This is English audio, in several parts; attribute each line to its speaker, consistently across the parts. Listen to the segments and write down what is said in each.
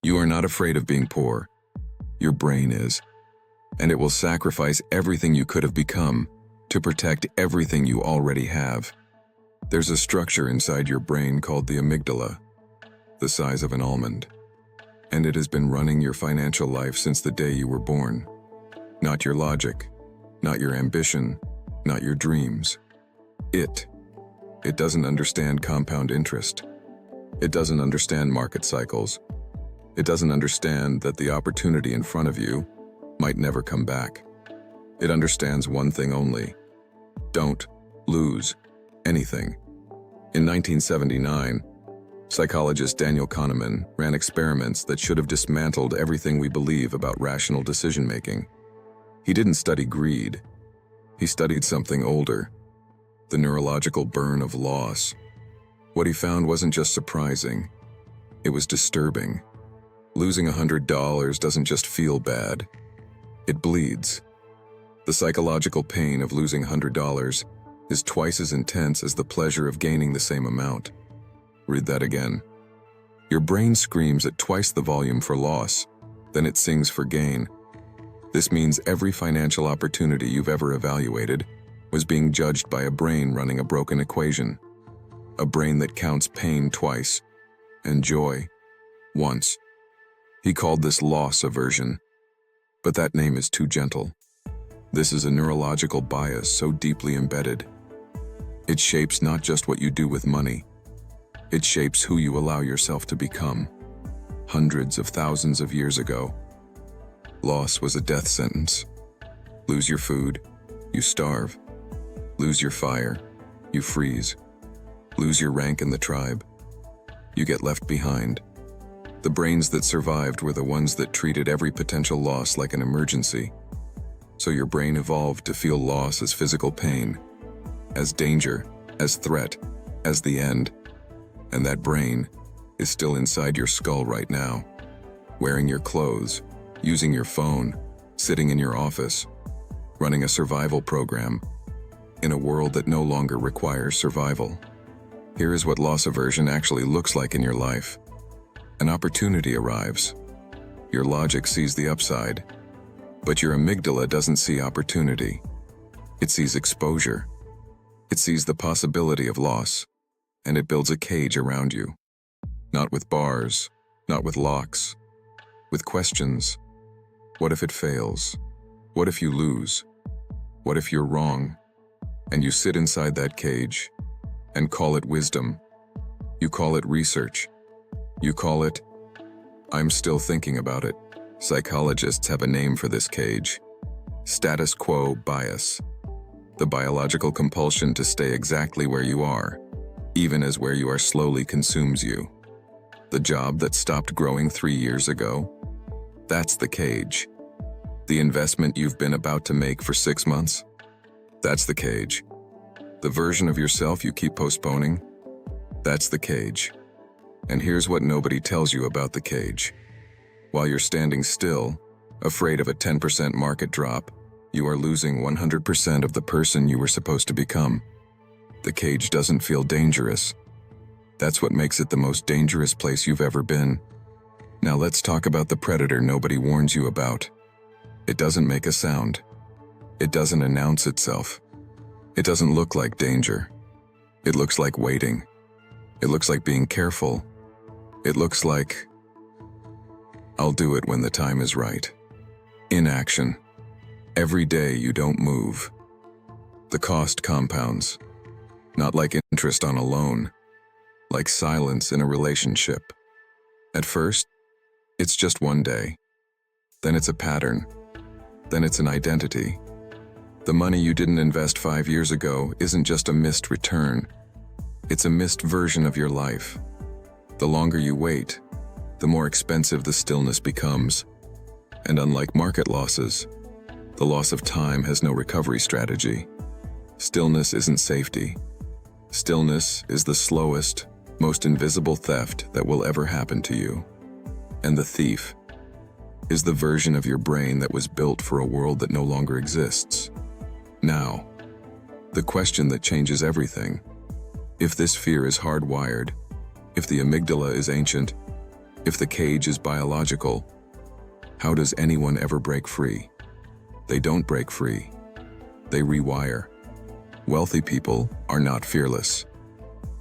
Speaker 1: You are not afraid of being poor. Your brain is. And it will sacrifice everything you could have become to protect everything you already have. There's a structure inside your brain called the amygdala, the size of an almond. And it has been running your financial life since the day you were born. Not your logic, not your ambition, not your dreams. It doesn't understand compound interest. It doesn't understand market cycles. It doesn't understand that the opportunity in front of you might never come back. It understands one thing only: don't lose anything. In 1979, psychologist Daniel Kahneman ran experiments that should have dismantled everything we believe about rational decision-making. He didn't study greed. He studied something older: the neurological burn of loss. What he found wasn't just surprising, it was disturbing. Losing $100 doesn't just feel bad, it bleeds. The psychological pain of losing $100 is twice as intense as the pleasure of gaining the same amount. Read that again. Your brain screams at twice the volume for loss than it sings for gain. This means every financial opportunity you've ever evaluated was being judged by a brain running a broken equation. A brain that counts pain twice and joy once. He called this loss aversion, but that name is too gentle. This is a neurological bias so deeply embedded. It shapes not just what you do with money, it shapes who you allow yourself to become. Hundreds of thousands of years ago, loss was a death sentence. Lose your food, you starve. Lose your fire, you freeze. Lose your rank in the tribe, you get left behind. The brains that survived were the ones that treated every potential loss like an emergency. So your brain evolved to feel loss as physical pain, as danger, as threat, as the end. And that brain is still inside your skull right now, wearing your clothes, using your phone, sitting in your office, running a survival program, in a world that no longer requires survival. Here is what loss aversion actually looks like in your life. An opportunity arrives. Your logic sees the upside, but your amygdala doesn't see opportunity. It sees exposure. It sees the possibility of loss, and it builds a cage around you. Not with bars, not with locks, with questions. What if it fails? What if you lose? What if you're wrong? And you sit inside that cage and call it wisdom. You call it research. You call it, I'm still thinking about it. Psychologists have a name for this cage: status quo bias. The biological compulsion to stay exactly where you are, even as where you are slowly consumes you. The job that stopped growing 3 years ago, that's the cage. The investment you've been about to make for 6 months, that's the cage. The version of yourself you keep postponing, that's the cage. And here's what nobody tells you about the cage. While you're standing still, afraid of a 10% market drop, you are losing 100% of the person you were supposed to become. The cage doesn't feel dangerous. That's what makes it the most dangerous place you've ever been. Now let's talk about the predator nobody warns you about. It doesn't make a sound. It doesn't announce itself. It doesn't look like danger. It looks like waiting. It looks like being careful. It looks like, I'll do it when the time is right. Inaction. Every day you don't move. The cost compounds. Not like interest on a loan, like silence in a relationship. At first, it's just one day. Then it's a pattern. Then it's an identity. The money you didn't invest 5 years ago isn't just a missed return. It's a missed version of your life. The longer you wait, the more expensive the stillness becomes. And unlike market losses, the loss of time has no recovery strategy. Stillness isn't safety. Stillness is the slowest, most invisible theft that will ever happen to you. And the thief is the version of your brain that was built for a world that no longer exists. Now, the question that changes everything: if this fear is hardwired, if the amygdala is ancient, If the cage is biological, how does anyone ever break free? They don't break free. They rewire. Wealthy people are not fearless.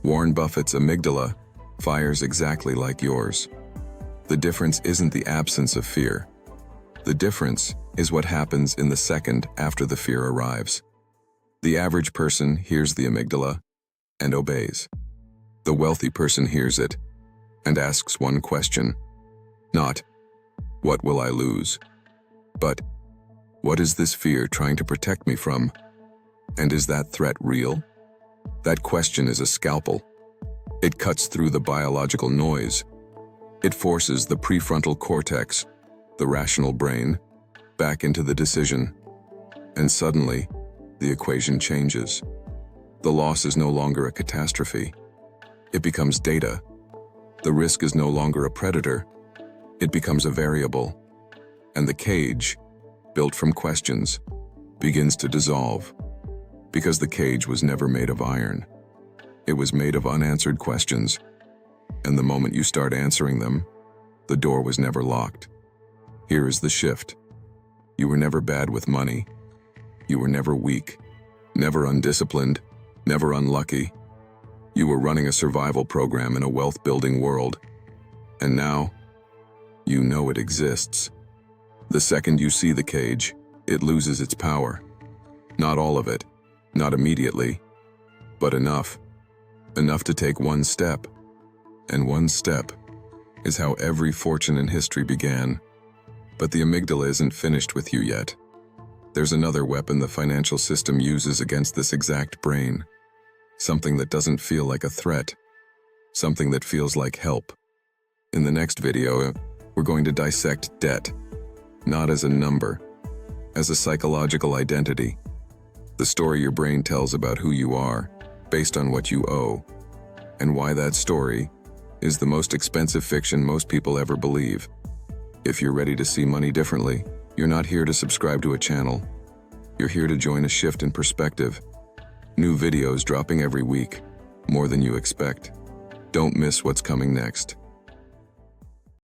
Speaker 1: Warren Buffett's amygdala fires exactly like yours. The difference isn't the absence of fear. The difference is what happens in the second after the fear arrives. The average person hears the amygdala and obeys. The wealthy person hears it and asks one question. Not, what will I lose? But, what is this fear trying to protect me from? And is that threat real? That question is a scalpel. It cuts through the biological noise. It forces the prefrontal cortex, the rational brain, back into the decision. And suddenly, the equation changes. The loss is no longer a catastrophe. It becomes data. The risk is no longer a predator. It becomes a variable. And the cage, built from questions, begins to dissolve. Because the cage was never made of iron. It was made of unanswered questions. And the moment you start answering them, the door was never locked. Here is the shift. You were never bad with money. You were never weak, never undisciplined, never unlucky. You were running a survival program in a wealth-building world. And now, you know it exists. The second you see the cage, it loses its power. Not all of it, not immediately, but enough. Enough to take one step. And one step is how every fortune in history began. But the amygdala isn't finished with you yet. There's another weapon the financial system uses against this exact brain. Something that doesn't feel like a threat. Something that feels like help. In the next video, we're going to dissect debt. Not as a number, as a psychological identity. The story your brain tells about who you are, based on what you owe, and why that story is the most expensive fiction most people ever believe. If you're ready to see money differently, you're not here to subscribe to a channel. You're here to join a shift in perspective. New videos dropping every week, more than you expect. Don't miss what's coming next.